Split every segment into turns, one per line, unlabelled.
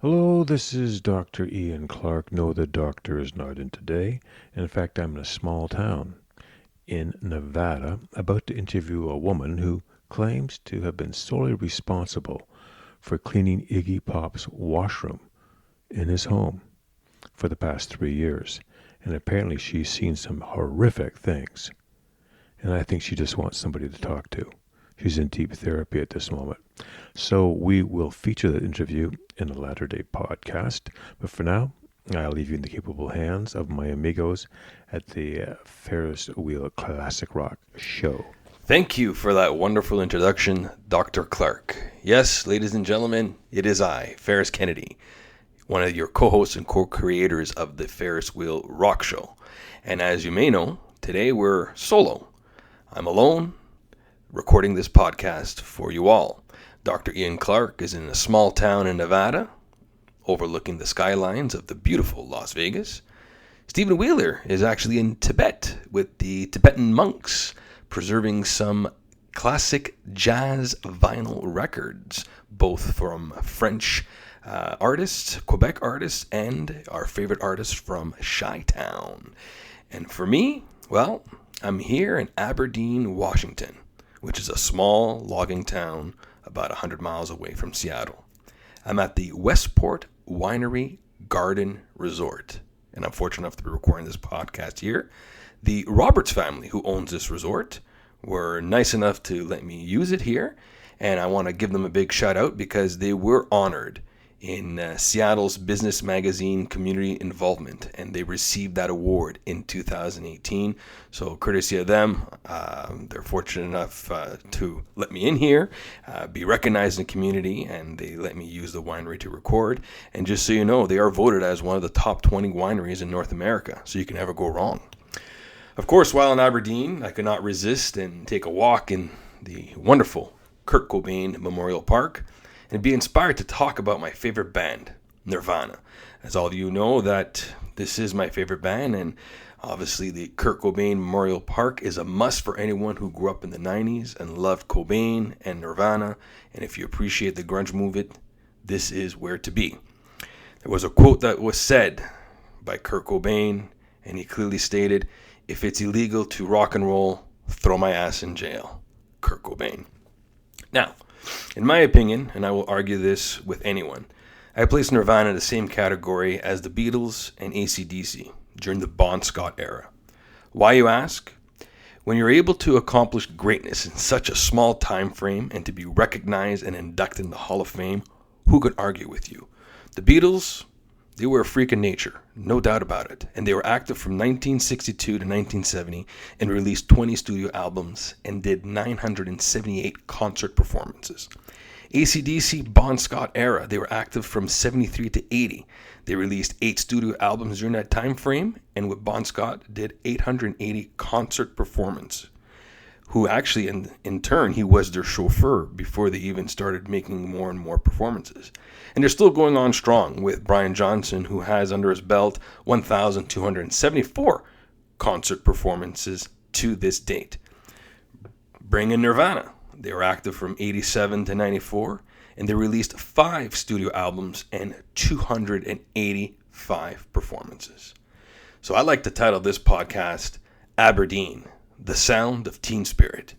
Hello, this is Dr. Ian Clark. No, the doctor is not in today. In fact, I'm in a small town in Nevada about to interview a woman who claims to have been solely responsible for cleaning Iggy Pop's washroom in his home for the past 3 years. And apparently she's seen some horrific things. And I think she just wants somebody to talk to. She's in deep therapy at this moment. So we will feature that interview in a latter date podcast. But for now, I'll leave you in the capable hands of my amigos at the Ferris Wheel Classic Rock Show.
Thank you for that wonderful introduction, Dr. Clark. Yes, ladies and gentlemen, it is I, Ferris Kennedy, one of your co-hosts and co-creators of the Ferris Wheel Rock Show. And as you may know, today we're solo. I'm alone, recording this podcast for you all. Dr. Ian Clark is in a small town in Nevada, overlooking the skylines of the beautiful Las Vegas. Stephen Wheeler is actually in Tibet with the Tibetan monks, preserving some classic jazz vinyl records, both from French artists, Quebec artists, and our favorite artists from Chi-Town. And for me, well, I'm here in Aberdeen, Washington, which is a small logging town about 100 miles away from Seattle. I'm at the Westport Winery Garden Resort, and I'm fortunate enough to be recording this podcast here. The Roberts family, who owns this resort, were nice enough to let me use it here, and I want to give them a big shout out because they were honored in Seattle's business magazine Community Involvement, and they received that award in 2018. So courtesy of them, they're fortunate enough to let me in here, be recognized in the community, and they let me use the winery to record. And just so you know, they are voted as one of the top 20 wineries in North America, so you can never go wrong. Of course, while in Aberdeen, I could not resist and take a walk in the wonderful Kurt Cobain Memorial Park and be inspired to talk about my favorite band, Nirvana. As all of you know, that this is my favorite band, and obviously the Kurt Cobain Memorial Park is a must for anyone who grew up in the 90s and loved Cobain and Nirvana, and if you appreciate the grunge movement, this is where to be. There was a quote that was said by Kurt Cobain, and he clearly stated, "If it's illegal to rock and roll, throw my ass in jail." Kurt Cobain. Now, in my opinion, and I will argue this with anyone, I place Nirvana in the same category as the Beatles and AC/DC during the Bon Scott era. Why, you ask? When you're able to accomplish greatness in such a small time frame and to be recognized and inducted in the Hall of Fame, who could argue with you? The Beatles, they were a freak of nature, no doubt about it, and they were active from 1962 to 1970 and released 20 studio albums and did 978 concert performances. AC/DC Bon Scott era, they were active from 73 to 80. They released 8 studio albums during that time frame, and with Bon Scott did 880 concert performances. Who actually, in turn, he was their chauffeur before they even started making more and more performances. And they're still going on strong with Brian Johnson, who has under his belt 1,274 concert performances to this date. Bring in Nirvana. They were active from 87 to 94, and they released 5 studio albums and 285 performances. So I like to title this podcast, Aberdeen, the Sound of Teen Spirit.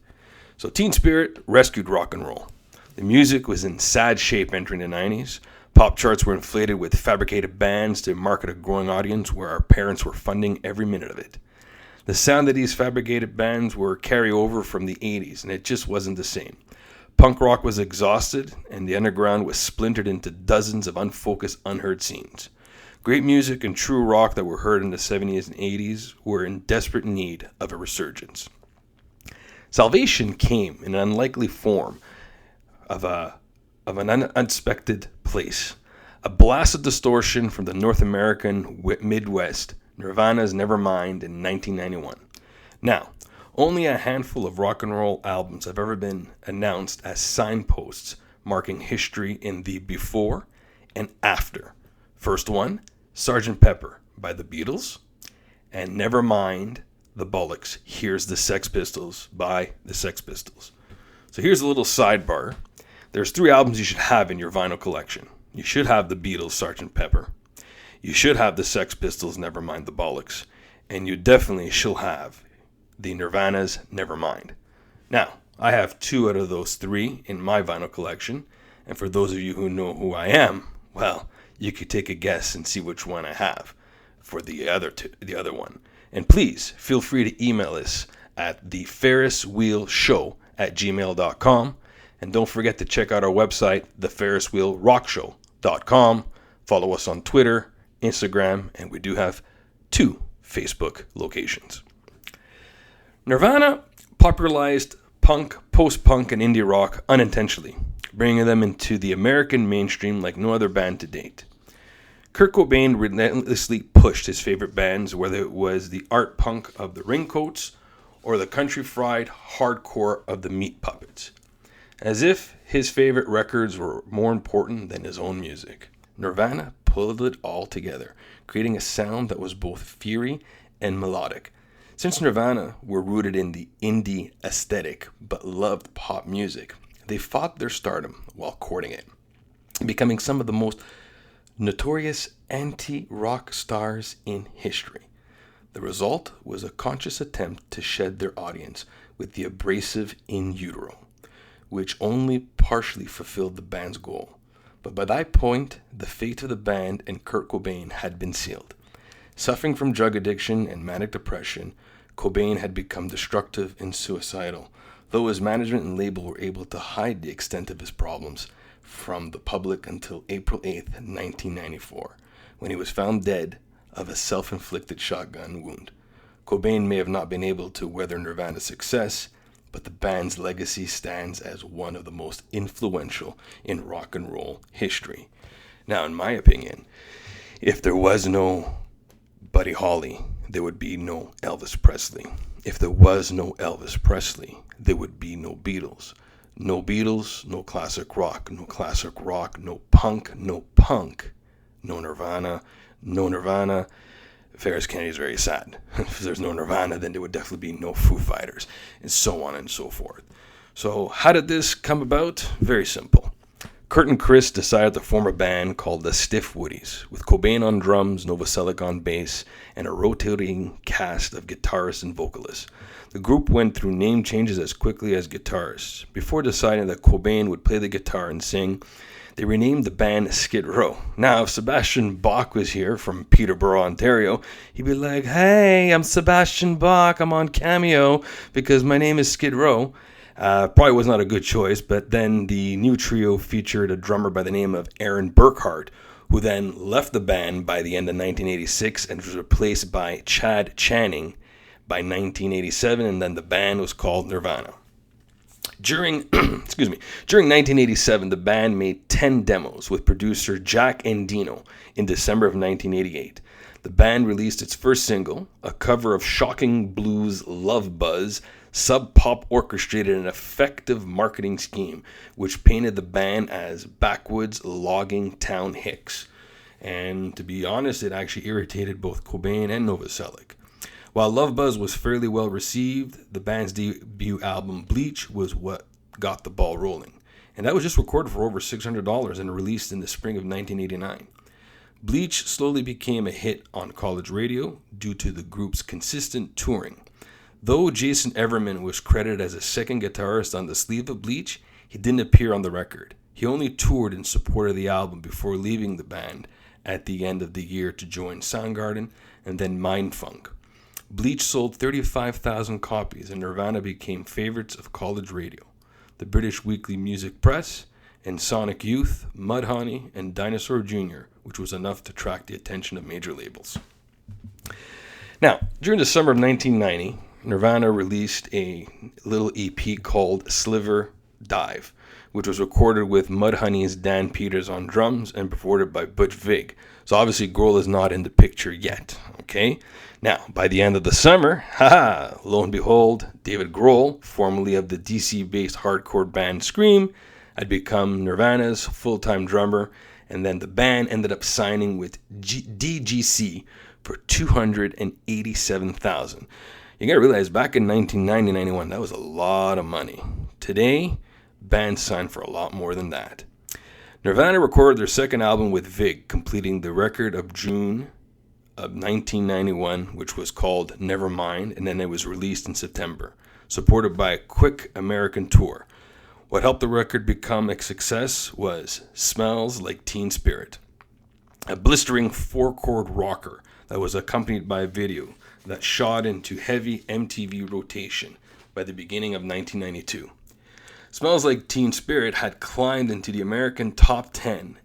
So Teen Spirit rescued rock and roll. The music was in sad shape entering the 90s. Pop charts were inflated with fabricated bands to market a growing audience where our parents were funding every minute of it. The sound of these fabricated bands were carryover from the 80s, and it just wasn't the same. Punk rock was exhausted, and the underground was splintered into dozens of unfocused, unheard scenes. Great music and true rock that were heard in the 70s and 80s were in desperate need of a resurgence. Salvation came in an unlikely form of an unexpected place. A blast of distortion from the North American Midwest, Nirvana's Nevermind in 1991. Now, only a handful of rock and roll albums have ever been announced as signposts marking history in the before and after. First one, Sgt. Pepper by the Beatles, and Nevermind the Bollocks, Here's the Sex Pistols by the Sex Pistols. So here's a little sidebar. There's 3 albums you should have in your vinyl collection. You should have the Beatles' Sgt. Pepper. You should have the Sex Pistols' Nevermind the Bollocks. And you definitely shall have the Nirvana's Nevermind. Now, I have 2 out of those 3 in my vinyl collection. And for those of you who know who I am, well, you could take a guess and see which one I have for the other one. And please feel free to email us at the Ferris Wheel Show at gmail.com. And don't forget to check out our website, theferriswheelrockshow.com. Follow us on Twitter, Instagram, and we do have 2 Facebook locations. Nirvana popularized punk, post-punk, and indie rock unintentionally, bringing them into the American mainstream like no other band to date. Kurt Cobain relentlessly pushed his favorite bands, whether it was the art punk of the Raincoats or the country fried hardcore of the Meat Puppets, as if his favorite records were more important than his own music. Nirvana pulled it all together, creating a sound that was both fiery and melodic. Since Nirvana were rooted in the indie aesthetic but loved pop music, they fought their stardom while courting it, becoming some of the most notorious anti-rock stars in history. The result was a conscious attempt to shed their audience with the abrasive In Utero, which only partially fulfilled the band's goal. But by that point, the fate of the band and Kurt Cobain had been sealed. Suffering from drug addiction and manic depression, Cobain had become destructive and suicidal, though his management and label were able to hide the extent of his problems from the public until April 8th, 1994, when he was found dead of a self-inflicted shotgun wound. Cobain may have not been able to weather Nirvana's success, but the band's legacy stands as one of the most influential in rock and roll history. Now, in my opinion, if there was no Buddy Holly, there would be no Elvis Presley. If there was no Elvis Presley, there would be no Beatles. No Beatles, no classic rock, no classic rock, no punk, no Nirvana, no Nirvana. Ferris Kennedy is very sad. If there's no Nirvana, then there would definitely be no Foo Fighters, and so on and so forth. So how did this come about? Very simple. Kurt and Chris decided to form a band called the Stiff Woodies, with Cobain on drums, Novoselic on bass, and a rotating cast of guitarists and vocalists. The group went through name changes as quickly as guitarists. Before deciding that Cobain would play the guitar and sing, they renamed the band Skid Row. Now, if Sebastian Bach was here from Peterborough, Ontario, he'd be like, "Hey, I'm Sebastian Bach, I'm on Cameo because my name is Skid Row." Probably was not a good choice, but then the new trio featured a drummer by the name of Aaron Burkhart, who then left the band by the end of 1986 and was replaced by Chad Channing by 1987, and then the band was called Nirvana. During 1987, the band made 10 demos with producer Jack Endino in December of 1988. The band released its first single, a cover of shocking blues Love Buzz. Sub Pop orchestrated an effective marketing scheme which painted the band as backwoods logging town hicks. And to be honest, it actually irritated both Cobain and Novoselic. While Love Buzz was fairly well received, the band's debut album Bleach was what got the ball rolling. And that was just recorded for over $600 and released in the spring of 1989. Bleach slowly became a hit on college radio due to the group's consistent touring. Though Jason Everman was credited as a second guitarist on the sleeve of Bleach, he didn't appear on the record. He only toured in support of the album before leaving the band at the end of the year to join Soundgarden and then Mindfunk. Bleach sold 35,000 copies and Nirvana became favorites of college radio, the British Weekly Music Press, and Sonic Youth, Mudhoney, and Dinosaur Jr., which was enough to attract the attention of major labels. Now, during the summer of 1990, Nirvana released a little EP called Sliver Dive, which was recorded with Mudhoney's Dan Peters on drums and performed by Butch Vig. So obviously Grohl is not in the picture yet, okay? Now, by the end of the summer, lo and behold, David Grohl, formerly of the DC-based hardcore band Scream, had become Nirvana's full-time drummer, and then the band ended up signing with DGC for $287,000. You gotta realize, back in 1990-91, that was a lot of money. Today, bands sign for a lot more than that. Nirvana recorded their second album with Vig, completing the record of June of 1991, which was called Nevermind, and then it was released in September, supported by a quick American tour. What helped the record become a success was Smells Like Teen Spirit, a blistering 4-chord rocker that was accompanied by a video that shot into heavy MTV rotation by the beginning of 1992. Smells Like Teen Spirit had climbed into the American top 10,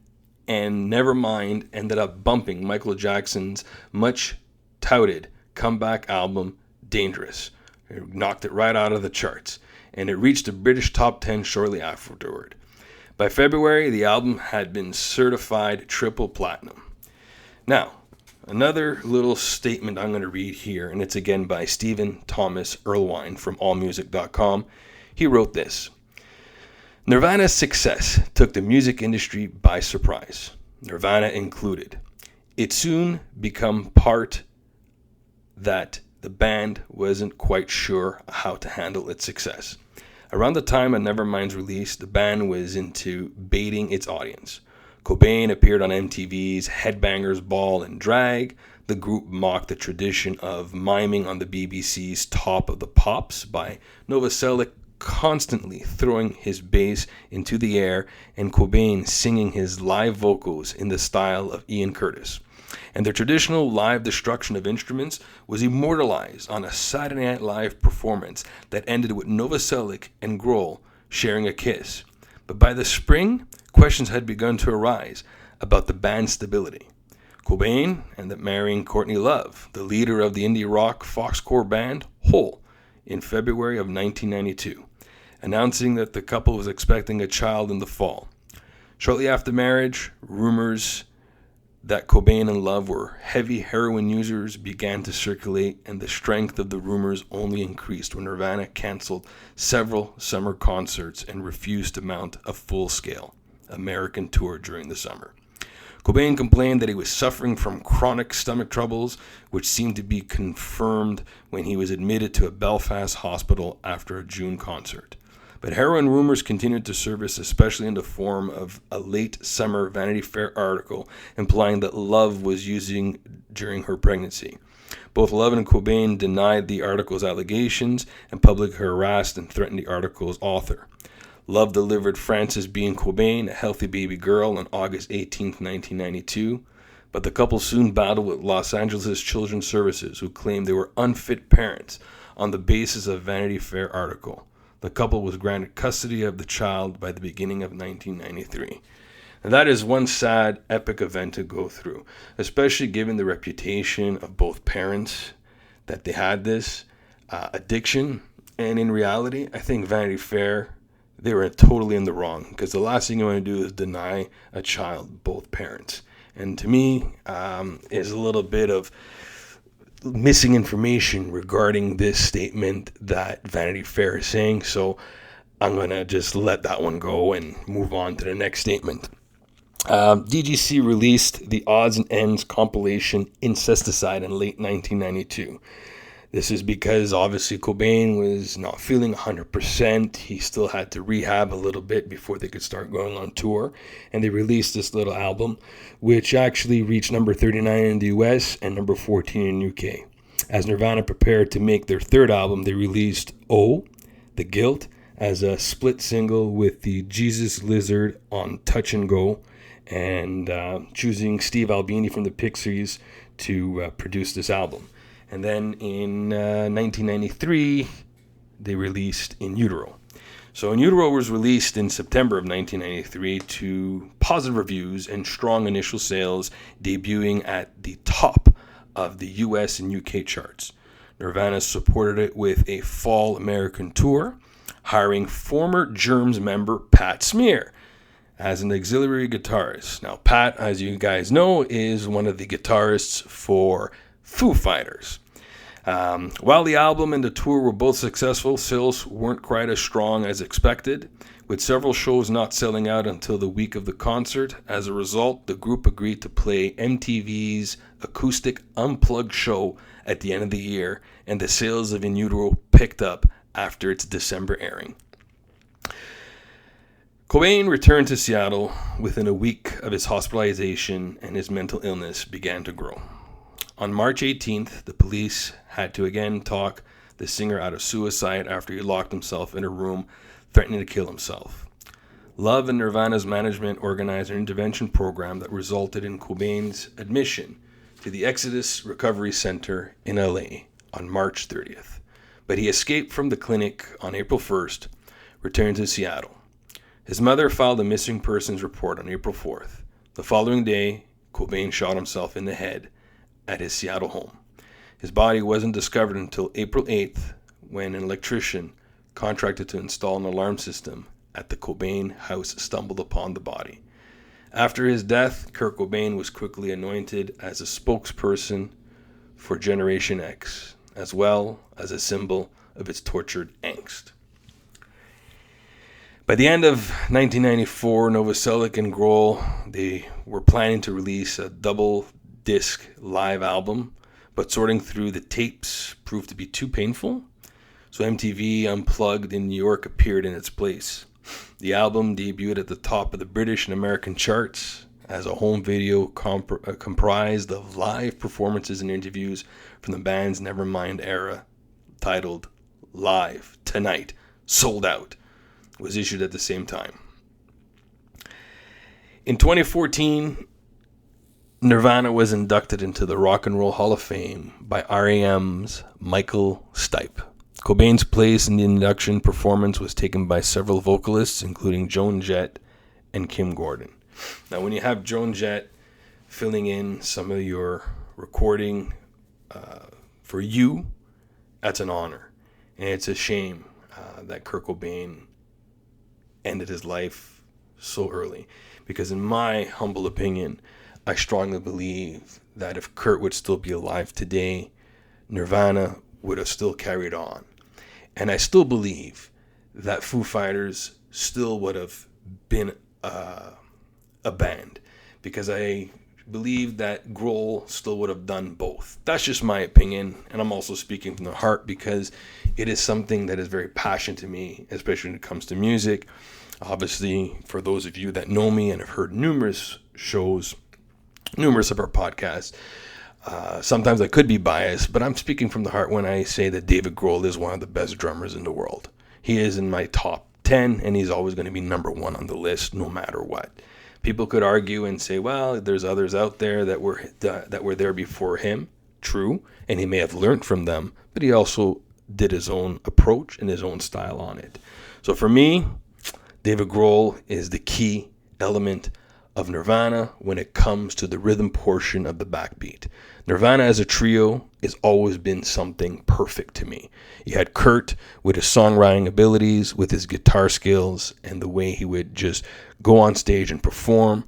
and Nevermind ended up bumping Michael Jackson's much touted comeback album Dangerous. It knocked it right out of the charts, and it reached the British top 10 shortly afterward. By February, the album had been certified triple platinum. Now, another little statement I'm going to read here, and it's again by Stephen Thomas Erlewine from AllMusic.com. He wrote this: Nirvana's success took the music industry by surprise, Nirvana included. It soon became part that the band wasn't quite sure how to handle its success. Around the time of Nevermind's release, the band was into baiting its audience. Cobain appeared on MTV's Headbangers Ball and Drag. The group mocked the tradition of miming on the BBC's Top of the Pops by Novoselic constantly throwing his bass into the air and Cobain singing his live vocals in the style of Ian Curtis. And their traditional live destruction of instruments was immortalized on a Saturday Night Live performance that ended with Novoselic and Grohl sharing a kiss. But by the spring, questions had begun to arise about the band's stability. Cobain ended up marrying Courtney Love, the leader of the indie rock Foxcore band Hole, in February of 1992, announcing that the couple was expecting a child in the fall. Shortly after marriage, rumors that Cobain and Love were heavy heroin users began to circulate, and the strength of the rumors only increased when Nirvana canceled several summer concerts and refused to mount a full-scale American tour during the summer. Cobain complained that he was suffering from chronic stomach troubles, which seemed to be confirmed when he was admitted to a Belfast hospital after a June concert. But heroin rumors continued to surface, especially in the form of a late summer Vanity Fair article implying that Love was using during her pregnancy. Both Love and Cobain denied the article's allegations and publicly harassed and threatened the article's author. Love delivered Frances Bean Cobain a healthy baby girl on August 18, 1992, but the couple soon battled with Los Angeles Children's Services, who claimed they were unfit parents on the basis of Vanity Fair article. The couple was granted custody of the child by the beginning of 1993. And that is one sad, epic event to go through, especially given the reputation of both parents that they had this addiction. And in reality, I think Vanity Fair, they were totally in the wrong, because the last thing you want to do is deny a child both parents. And to me, is a little bit of missing information regarding this statement that Vanity Fair is saying, so I'm going to just let that one go and move on to the next statement. DGC released the Odds and Ends compilation Incesticide in late 1992. This is because obviously Cobain was not feeling 100%. He still had to rehab a little bit before they could start going on tour. And they released this little album, which actually reached number 39 in the US and number 14 in UK. As Nirvana prepared to make their third album, they released Oh, The Guilt, as a split single with the Jesus Lizard on Touch and Go, and choosing Steve Albini from the Pixies to produce this album. And then in 1993, they released In Utero. So In Utero was released in September of 1993 to positive reviews and strong initial sales, debuting at the top of the US and UK charts. Nirvana supported it with a fall American tour, hiring former Germs member Pat Smear as an auxiliary guitarist. Now, Pat, as you guys know, is one of the guitarists for Foo Fighters. While the album and the tour were both successful, sales weren't quite as strong as expected, with several shows not selling out until the week of the concert. As a result, the group agreed to play MTV's Acoustic Unplugged show at the end of the year, and the sales of In Utero picked up after its December airing. Cobain returned to Seattle within a week of his hospitalization, and his mental illness began to grow. On March 18th, the police had to again talk the singer out of suicide after he locked himself in a room, threatening to kill himself. Love and Nirvana's management organized an intervention program that resulted in Cobain's admission to the Exodus Recovery Center in LA on March 30th. But he escaped from the clinic on April 1st, returned to Seattle. His mother filed a missing persons report on April 4th. The following day, Cobain shot himself in the head at his Seattle home. His body wasn't discovered until April 8th, when an electrician contracted to install an alarm system at the Cobain house stumbled upon the body. After his death, Kurt Cobain was quickly anointed as a spokesperson for Generation X, as well as a symbol of its tortured angst. By the end of 1994, Novoselic and Grohl, they were planning to release a double-disc live album, but sorting through the tapes proved to be too painful, so MTV Unplugged in New York appeared in its place. The album debuted at the top of the British and American charts as a home video comprised of live performances and interviews from the band's Nevermind era, titled Live Tonight, Sold Out, was issued at the same time. In 2014, Nirvana was inducted into the Rock and Roll Hall of Fame by REM's Michael Stipe. Cobain's place in the induction performance was taken by several vocalists, including Joan Jett and Kim Gordon. Now, when you have Joan Jett filling in some of your recording for you, that's an honor. And it's a shame that Kurt Cobain ended his life so early. Because in my humble opinion, I strongly believe that if Kurt would still be alive today, Nirvana would have still carried on. And I still believe that Foo Fighters still would have been a band, because I believe that Grohl still would have done both. That's just my opinion, and I'm also speaking from the heart because it is something that is very passionate to me, especially when it comes to music. Obviously, for those of you that know me and have heard numerous shows, numerous of our podcasts, sometimes I could be biased, but I'm speaking from the heart when I say that David Grohl is one of the best drummers in the world. He is in my top 10, and he's always going to be number one on the list, no matter what. People could argue and say, well, there's others out there that were there before him. True, and he may have learned from them, but he also did his own approach and his own style on it. So for me, David Grohl is the key element of Nirvana when it comes to the rhythm portion of the backbeat. Nirvana as a trio has always been something perfect to me. You had Kurt with his songwriting abilities, with his guitar skills, and the way he would just go on stage and perform.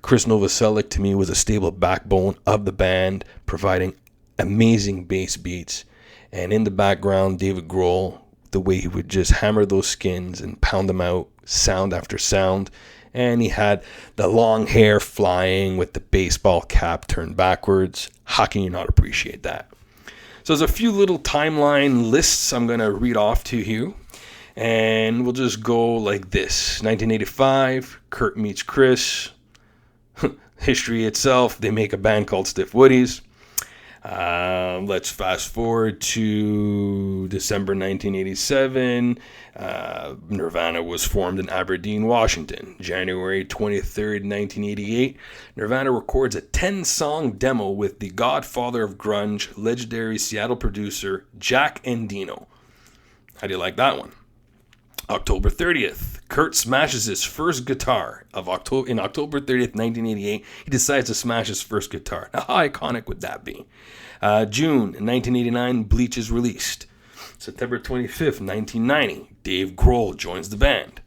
Chris Novoselic to me was a stable backbone of the band, providing amazing bass beats. And in the background, David Grohl, the way he would just hammer those skins and pound them out, sound after sound. And he had the long hair flying with the baseball cap turned backwards. How can you not appreciate that? So there's a few little timeline lists I'm going to read off to you. And we'll just go like this. 1985, Kurt meets Chris. History itself, they make a band called Stiff Woodies. Let's fast forward to December 1987. Nirvana was formed in Aberdeen, Washington. January 23rd, 1988, Nirvana records a 10-song demo with the godfather of grunge, legendary Seattle producer Jack Endino. How do you like that one? October 30th, Kurt smashes his first guitar. In October 30th, 1988, he decides to smash his first guitar. Now, how iconic would that be? June 1989, Bleach is released. September 25th, 1990, Dave Grohl joins the band.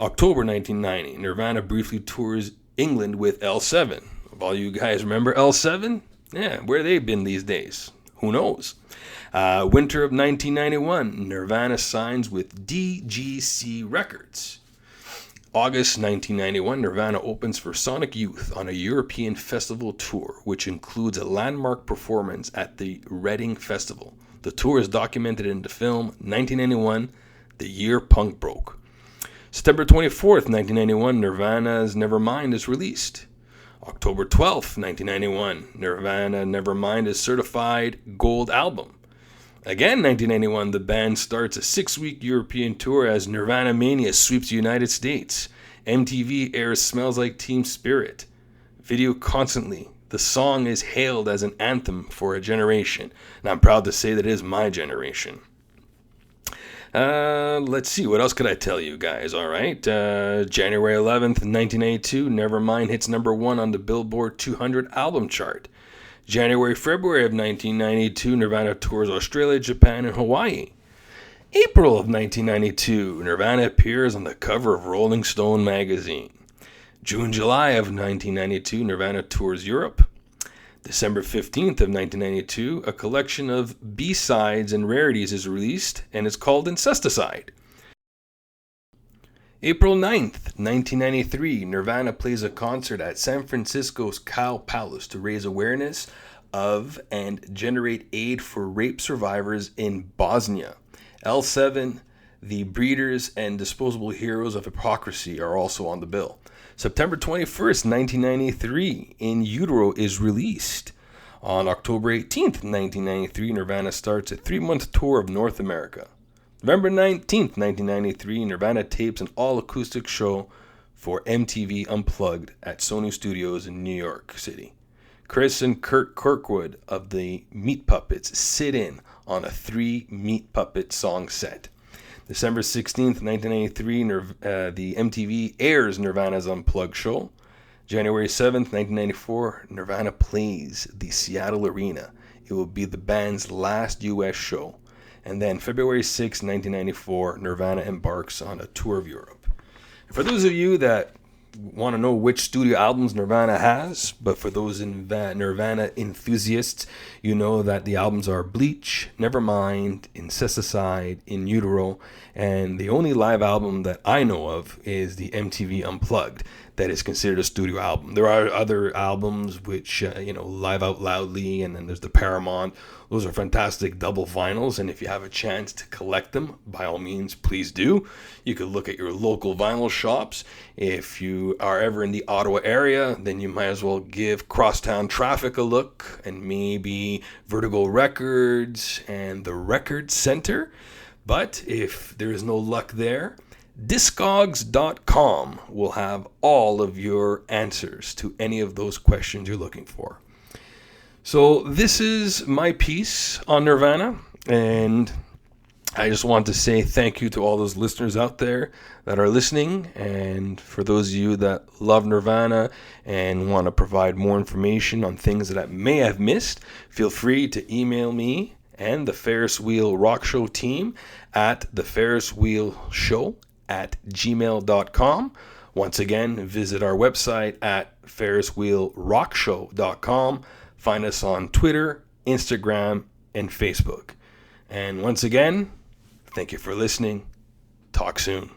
October 1990, Nirvana briefly tours England with L7. If all you guys remember L7? Yeah, where they been these days? Who knows? Winter of 1991, Nirvana signs with DGC Records. August 1991, Nirvana opens for Sonic Youth on a European festival tour, which includes a landmark performance at the Reading Festival. The tour is documented in the film 1991, The Year Punk Broke. September 24th, 1991, Nirvana's Nevermind is released. October 12th, 1991, Nirvana Nevermind is certified gold album. Again, 1991, the band starts a 6-week European tour as Nirvana Mania sweeps the United States. MTV airs Smells Like Teen Spirit. Video Constantly. The song is hailed as an anthem for a generation, and I'm proud to say that it is my generation. Let's see, what else could I tell you guys? All right, January 11th, 1982, Nevermind hits number 1 on the Billboard 200 album chart. February of 1992, Nirvana tours Australia, Japan, and Hawaii. April of 1992, Nirvana appears on the cover of Rolling Stone magazine. July of 1992, Nirvana tours Europe. December 15th of 1992, a collection of B-sides and rarities is released, and it's called Incesticide. April 9th, 1993, Nirvana plays a concert at San Francisco's Cow Palace to raise awareness of and generate aid for rape survivors in Bosnia. L7, The Breeders, and Disposable Heroes of Hypocrisy are also on the bill. September 21st, 1993, In Utero is released. On October 18th, 1993, Nirvana starts a 3-month tour of North America. November 19th, 1993, Nirvana tapes an all-acoustic show for MTV Unplugged at Sony Studios in New York City. Chris and Kurt Kirkwood of the Meat Puppets sit in on a 3 Meat Puppet song set. December 16th, 1993, the MTV airs Nirvana's Unplugged show. January 7th, 1994, Nirvana plays the Seattle Arena. It will be the band's last U.S. show. And then February 6th, 1994, Nirvana embarks on a tour of Europe. For those of you that want to know which studio albums Nirvana has, but for those Nirvana enthusiasts, you know that the albums are Bleach, Nevermind, Incesticide, In Utero, and the only live album that I know of is the MTV Unplugged that is considered a studio album. There are other albums which, Live Out Loudly, and then there's the Paramount. Those are fantastic double vinyls, and if you have a chance to collect them, by all means, please do. You could look at your local vinyl shops. If you are ever in the Ottawa area, then you might as well give Crosstown Traffic a look, and maybe Vertigo Records and the Record Center. But if there is no luck there, Discogs.com will have all of your answers to any of those questions you're looking for. So this is my piece on Nirvana, and I just want to say thank you to all those listeners out there that are listening, and for those of you that love Nirvana and want to provide more information on things that I may have missed, feel free to email me and the Ferris Wheel Rock Show team at theferriswheelshow@gmail.com. Once again, visit our website at ferriswheelrockshow.com. Find us on Twitter, Instagram, and Facebook. And once again, thank you for listening. Talk soon.